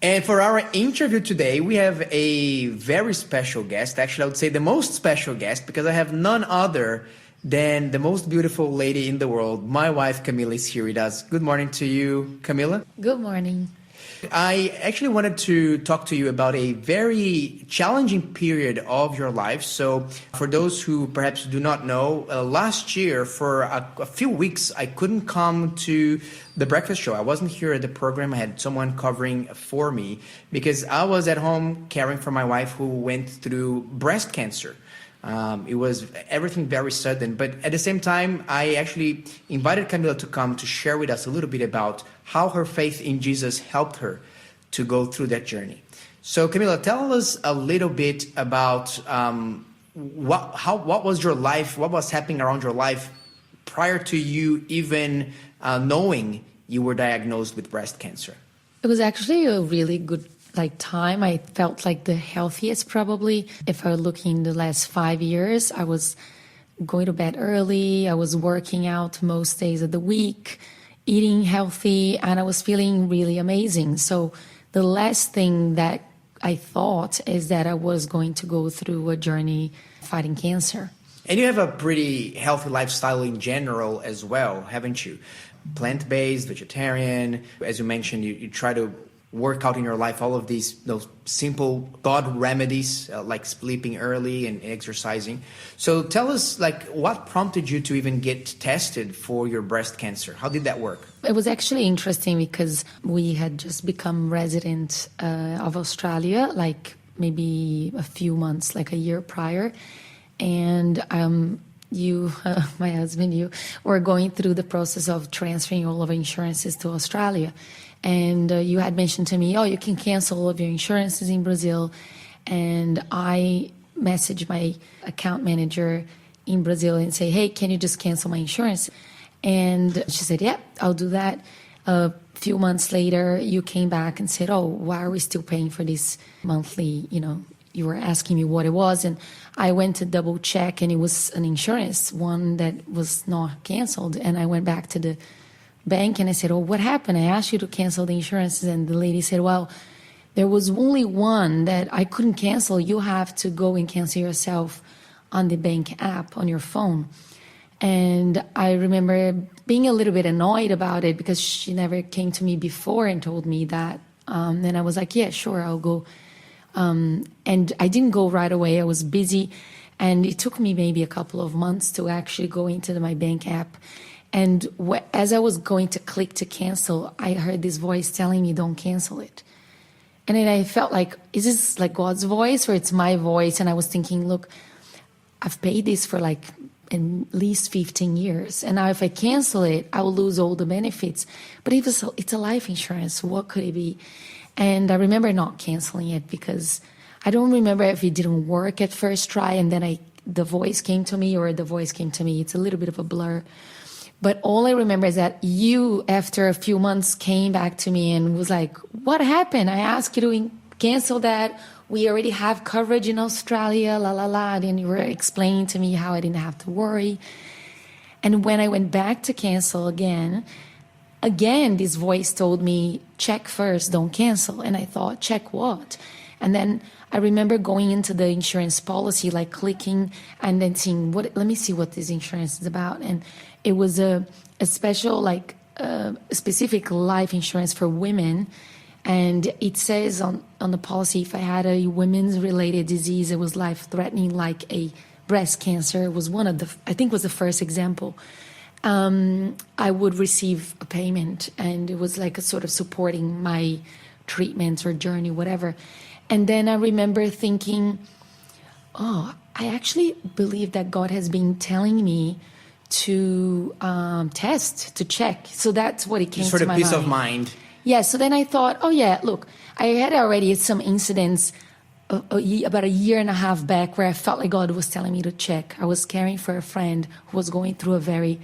And for our interview today, we have a very special guest. Actually, I would say the most special guest because I have none other than the most beautiful lady in the world. My wife, Camilla, is here with us. Good morning to you, Camilla. Good morning. I actually wanted to talk to you about a very challenging period of your life. So for those who perhaps do not know, last year for a few weeks, I couldn't come to the breakfast show. I wasn't here at the program. I had someone covering for me because I was at home caring for my wife who went through breast cancer. It was everything very sudden, but at the same time, I actually invited Camilla to come to share with us a little bit about how her faith in Jesus helped her to go through that journey. So Camilla, tell us a little bit about what was your life, what was happening around your life prior to you even knowing you were diagnosed with breast cancer. It was actually a really good time. I felt like the healthiest probably. If I were looking the last 5 years, I was going to bed early. I was working out most days of the week, eating healthy, and I was feeling really amazing. So the last thing that I thought is that I was going to go through a journey fighting cancer. And you have a pretty healthy lifestyle in general as well, haven't you? Plant-based, vegetarian. As you mentioned, you try to work out in your life all of those simple God remedies like sleeping early and exercising. So tell us, what prompted you to even get tested for your breast cancer? How did that work? It was actually interesting because we had just become resident of Australia, maybe a few months, a year prior. And you, my husband, you were going through the process of transferring all of our insurances to Australia. And you had mentioned to me, you can cancel all of your insurances in Brazil. And I messaged my account manager in Brazil and say, hey, can you just cancel my insurance? And she said, yeah, I'll do that. A few months later, you came back and said, why are we still paying for this monthly, you were asking me what it was. And I went to double check and it was an insurance, one that was not canceled. And I went back to the bank and I said, what happened? I asked you to cancel the insurances. And the lady said, well, there was only one that I couldn't cancel. You have to go and cancel yourself on the bank app on your phone. And I remember being a little bit annoyed about it because she never came to me before and told me that. And I was like, yeah, sure, I'll go. And I didn't go right away. I was busy. And it took me maybe a couple of months to actually go into my bank app. And as I was going to click to cancel, I heard this voice telling me, don't cancel it. And then I felt like, is this God's voice or it's my voice? And I was thinking, look, I've paid this for at least 15 years. And now if I cancel it, I will lose all the benefits. But if it's a life insurance, what could it be? And I remember not canceling it because I don't remember if it didn't work at first try and then the voice came to me or the voice came to me. It's a little bit of a blur. But all I remember is that you, after a few months, came back to me and was like, what happened? I asked you to cancel that. We already have coverage in Australia, la, la, la. And you were explaining to me how I didn't have to worry. And when I went back to cancel again, this voice told me, check first, don't cancel. And I thought, check what? And then I remember going into the insurance policy, clicking and then seeing, let me see what this insurance is about. And it was a special, specific life insurance for women. And it says on the policy, if I had a women's related disease, it was life-threatening, like a breast cancer. It was I think was the first example. I would receive a payment and it was a sort of supporting my treatments or journey, whatever. And then I remember thinking, I actually believe that God has been telling me to test, to check. So that's what it came to my mind. Sort of peace of mind. Yeah, so then I thought, look, I had already some incidents about a year and a half back where I felt like God was telling me to check. I was caring for a friend who was going through a very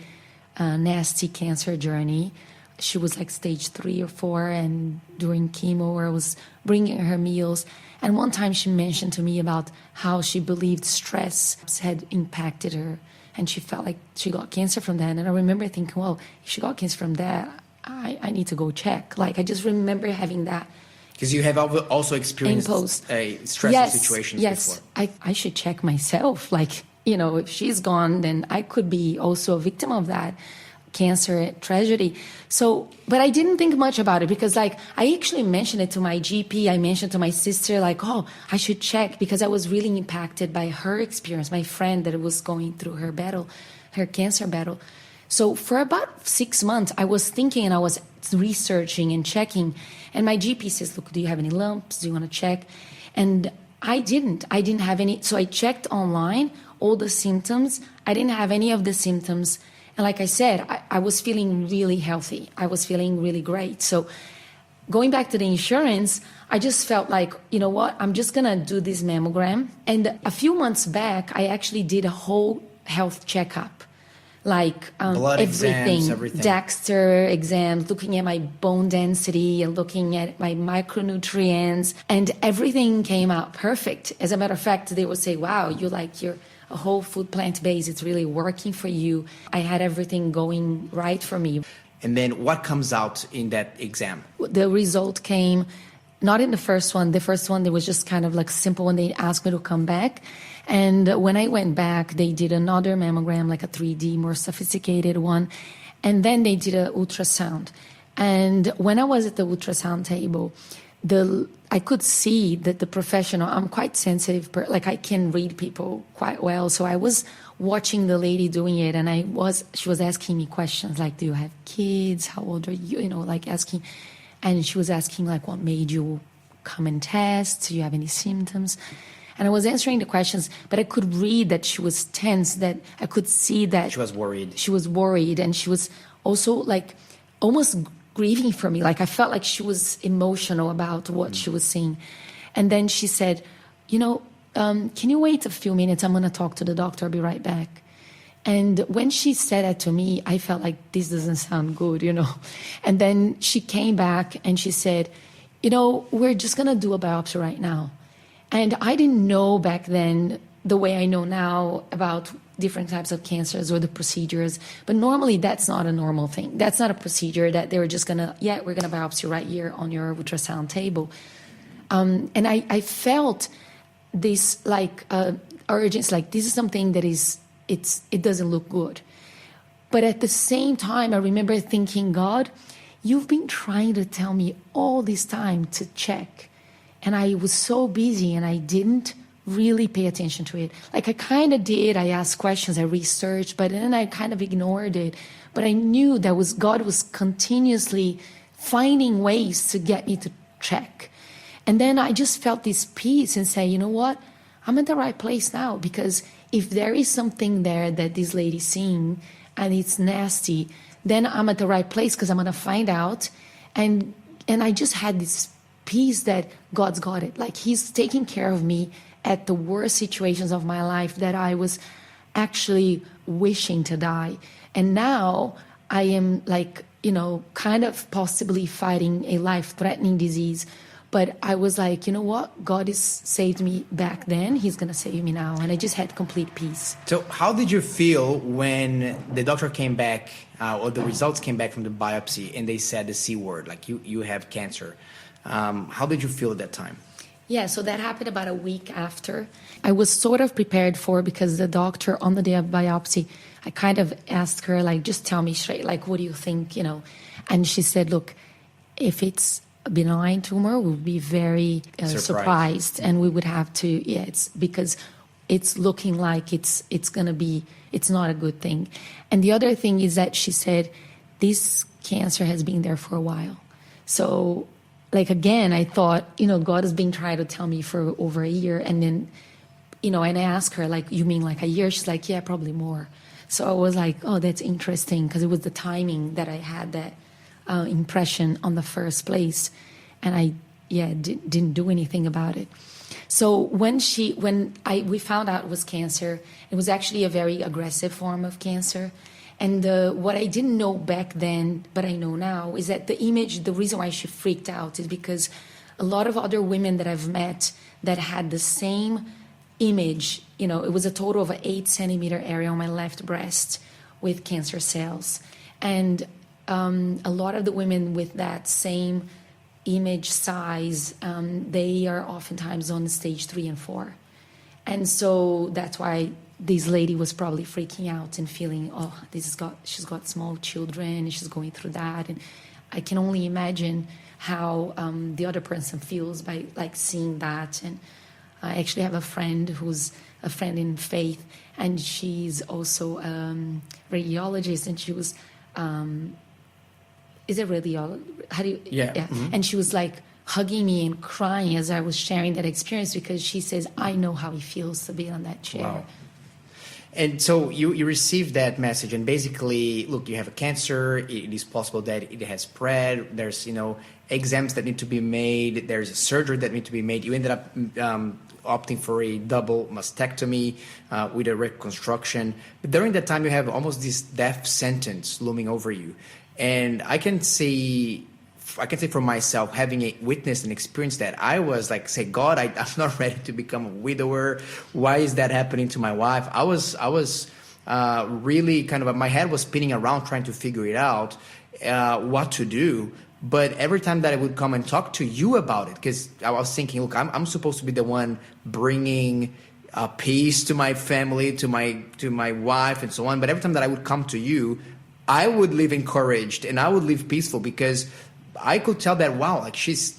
nasty cancer journey. She was stage 3 or 4 and during chemo where I was bringing her meals. And one time she mentioned to me about how she believed stress had impacted her and she felt like she got cancer from that. And I remember thinking, well, if she got cancer from that, I need to go check. I just remember having that Because you have also experienced stressful situations before. I should check myself. Like, if she's gone, then I could be also a victim of that cancer tragedy. So, but I didn't think much about it because I actually mentioned it to my GP. I mentioned to my sister, oh, I should check, because I was really impacted by her experience, my friend that was going through her cancer battle. So for about 6 months, I was thinking and I was researching and checking. And my GP says, look, do you have any lumps? Do you want to check? And I didn't have any. So I checked online all the symptoms. I didn't have any of the symptoms. And like I said, I was feeling really healthy. I was feeling really great. So going back to the insurance, I just felt like, you know what, I'm just going to do this mammogram. And a few months back, I actually did a whole health checkup. Blood everything, everything, Dexter exams, looking at my bone density and looking at my micronutrients, and everything came out perfect. As a matter of fact, they would say, wow, you're a whole food plant-based, it's really working for you. I had everything going right for me. And then what comes out in that exam? The result came not in the first one. The first one, it was just kind of simple when they asked me to come back. And when I went back, they did another mammogram, a 3D, more sophisticated one. And then they did an ultrasound. And when I was at the ultrasound table, I could see that the professional, I'm quite sensitive, I can read people quite well. So I was watching the lady doing it, and she was asking me questions do you have kids? How old are you? Asking. And she was asking what made you come and test? Do you have any symptoms? And I was answering the questions, but I could read that she was tense, that I could see that she was worried. She was worried, and she was also almost grieving for me. I felt like she was emotional about what she was seeing. And then she said, can you wait a few minutes? I'm going to talk to the doctor. I'll be right back. And when she said that to me, I felt like this doesn't sound good, And then she came back and she said, we're just going to do a biopsy right now. And I didn't know back then the way I know now about different types of cancers or the procedures. But normally that's not a normal thing. That's not a procedure that they were just going to, we're going to biopsy right here on your ultrasound table. And I felt this urgency, this is something that it doesn't look good. But at the same time, I remember thinking, God, you've been trying to tell me all this time to check. And I was so busy and I didn't really pay attention to it. I kind of did. I asked questions, I researched, but then I kind of ignored it. But I knew that God was continuously finding ways to get me to check. And then I just felt this peace and say, you know what? I'm at the right place now, because if there is something there that this lady's seeing and it's nasty, then I'm at the right place because I'm going to find out. And I just had this peace that God's got it. He's taking care of me at the worst situations of my life that I was actually wishing to die. And now I am kind of possibly fighting a life-threatening disease. But I was like, you know what? God has saved me back then. He's going to save me now. And I just had complete peace. So how did you feel when the doctor came back or the results came back from the biopsy and they said the C word, you have cancer? How did you feel at that time? Yeah, so that happened about a week after. I was sort of prepared for, because the doctor on the day of biopsy, I kind of asked her, just tell me straight, what do you think, And she said, look, if it's a benign tumor, we'll be very surprised. And we would have to, it's because it's looking like it's going to be, it's not a good thing. And the other thing is that she said, this cancer has been there for a while. So again, I thought, God has been trying to tell me for over a year. And then, and I asked her, you mean a year? She's like, yeah, probably more. So I was like, oh, that's interesting, because it was the timing that I had that impression on the first place. And I, didn't do anything about it. So when we found out it was cancer, it was actually a very aggressive form of cancer. And what I didn't know back then, but I know now, is that the reason why she freaked out is because a lot of other women that I've met that had the same image, it was a total of an 8-centimeter area on my left breast with cancer cells. And a lot of the women with that same image size, they are oftentimes on stage 3 and 4. And so that's why this lady was probably freaking out and feeling, oh, she's got small children, she's going through that. And I can only imagine how the other person feels by like seeing that. And I actually have a friend who's a friend in faith, and she's also a radiologist, and she was, is it radiologist? How do you? Yeah. Mm-hmm. And she was like hugging me and crying as I was sharing that experience, because she says, I know how it feels to be on that chair. Wow. And so you received that message, and basically, look, you have a cancer. It is possible that it has spread. There's, exams that need to be made. There's a surgery that need to be made. You ended up opting for a double mastectomy with a reconstruction. But during that time, you have almost this death sentence looming over you. And I can say for myself, having witnessed and experienced that, I was like, say, God, I'm not ready to become a widower. Why is that happening to my wife? I was really kind of, my head was spinning around trying to figure it out, what to do. But every time that I would come and talk to you about it, because I was thinking, look, I'm supposed to be the one bringing peace to my family, to my wife, and so on. But every time that I would come to you, I would live encouraged and I would live peaceful, because I could tell that, wow, like she's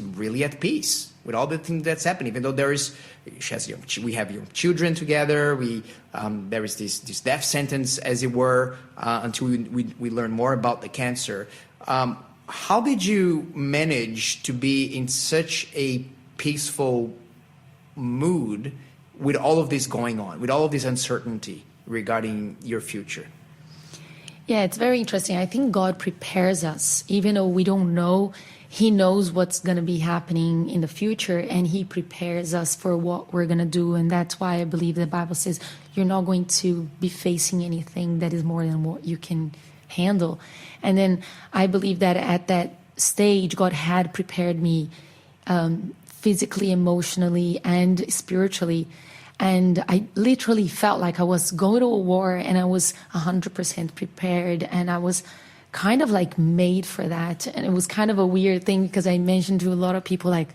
really at peace with all the things that's happening. Even though we have young children together, there is this death sentence, as it were, until we learn more about the cancer. How did you manage to be in such a peaceful mood with all of this going on, with all of this uncertainty regarding your future? Yeah, it's very interesting. I think God prepares us, even though we don't know. He knows what's going to be happening in the future, and he prepares us for what we're going to do. And that's why I believe the Bible says you're not going to be facing anything that is more than what you can handle. And then I believe that at that stage, God had prepared me physically, emotionally, and spiritually. And I literally felt like I was going to a war, and I was 100% prepared, and I was kind of like made for that. And it was kind of a weird thing, because I mentioned to a lot of people, like,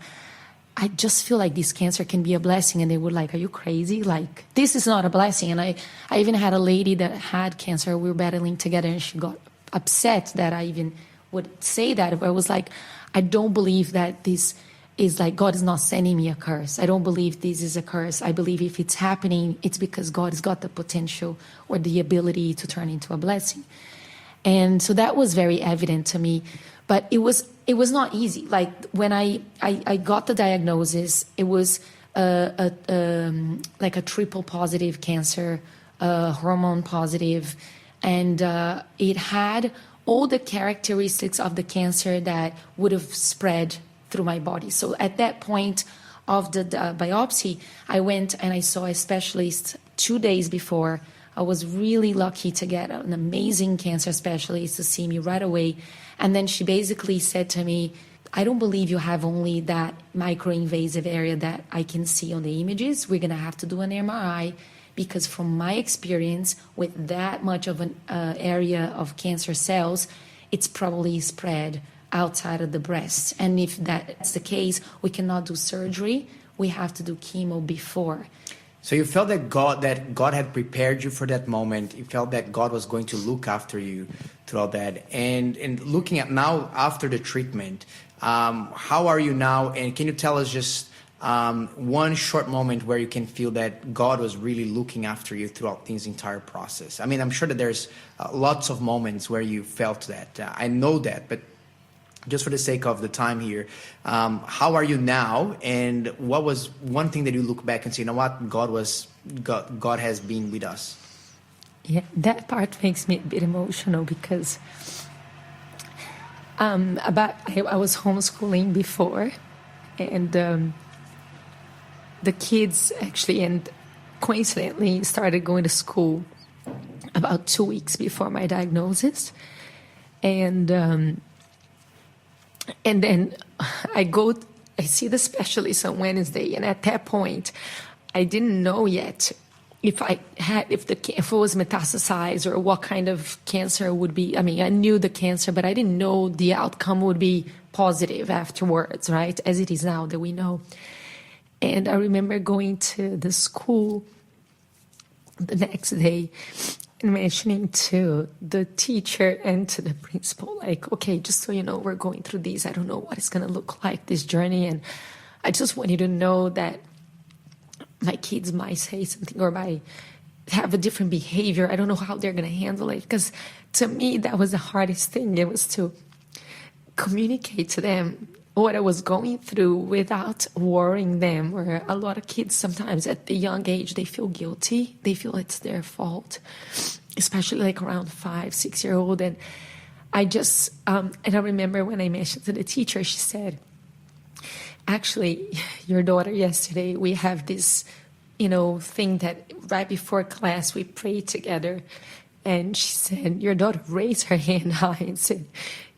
I just feel like this cancer can be a blessing. And they were like, are you crazy? Like, this is not a blessing. And I even had a lady that had cancer. We were battling together, and she got upset that I even would say that. But I was like, I don't believe that this is like, God is not sending me a curse. I don't believe this is a curse. I believe if it's happening, it's because God has got the potential or the ability to turn into a blessing. And so that was very evident to me. But it was not easy. Like, when I got the diagnosis, it was like a triple positive cancer, hormone positive, and it had all the characteristics of the cancer that would have spread through my body. So at that point of the biopsy, I went and I saw a specialist 2 days before. I was really lucky to get an amazing cancer specialist to see me right away. And then she basically said to me, I don't believe you have only that microinvasive area that I can see on the images. We're going to have to do an MRI, because from my experience with that much of an area of cancer cells, it's probably spread outside of the breast. And if that's the case, we cannot do surgery. We have to do chemo before. So you felt that God had prepared you for that moment. You felt that God was going to look after you throughout that. And looking at now after the treatment, how are you now? And can you tell us just one short moment where you can feel that God was really looking after you throughout this entire process? I mean, I'm sure that there's lots of moments where you felt that. I know that, but just for the sake of the time here, how are you now? And what was one thing that you look back and say, you know what, God has been with us? Yeah, that part makes me a bit emotional, because I was homeschooling before, and the kids actually, and coincidentally, started going to school about 2 weeks before my diagnosis. And then I see the specialist on Wednesday, and at that point, I didn't know yet if it was metastasized or what kind of cancer it would be. I mean, I knew the cancer, but I didn't know the outcome would be positive afterwards, right? As it is now that we know. And I remember going to the school the next day and mentioning to the teacher and to the principal, like, okay, just so you know, we're going through this. I don't know what it's going to look like, this journey. And I just want you to know that my kids might say something or might have a different behavior. I don't know how they're going to handle it. Because to me, that was the hardest thing. It was to communicate to them what I was going through without worrying them. Or a lot of kids sometimes at the young age, they feel guilty. They feel it's their fault, especially like around 5, 6 year old. And I just, and I remember when I mentioned to the teacher, she said, actually, your daughter yesterday, we have this, thing that right before class we prayed together. And she said, your daughter raised her hand high and said,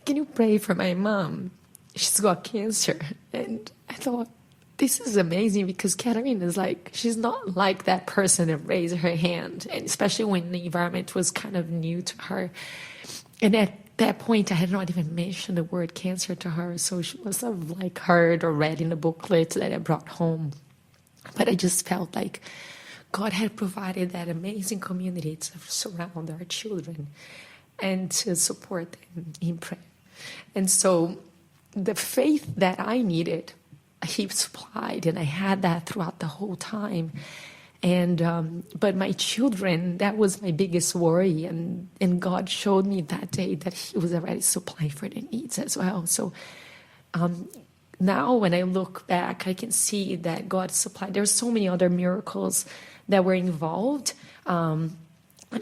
can you pray for my mom? She's got cancer. And I thought, this is amazing, because Katarina is like, she's not like that person that raised her hand. And especially when the environment was kind of new to her. And at that point, I had not even mentioned the word cancer to her. So she must have like heard or read in the booklet that I brought home. But I just felt like God had provided that amazing community to surround our children and to support them in prayer. And so the faith that I needed, He supplied, and I had that throughout the whole time. And but my children, that was my biggest worry, and God showed me that day that He was already supplying for their needs as well. So now when I look back, I can see that God supplied. There's so many other miracles that were involved, and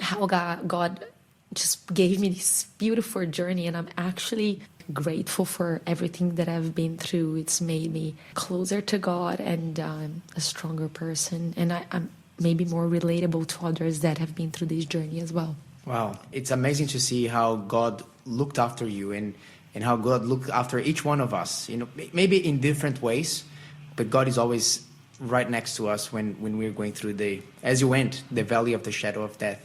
how God just gave me this beautiful journey, and I'm actually grateful for everything that I've been through. It's made me closer to God and a stronger person, and I'm maybe more relatable to others that have been through this journey as well. Wow, it's amazing to see how God looked after you and how God looked after each one of us. Maybe in different ways, but God is always right next to us when we're going through the valley of the shadow of death.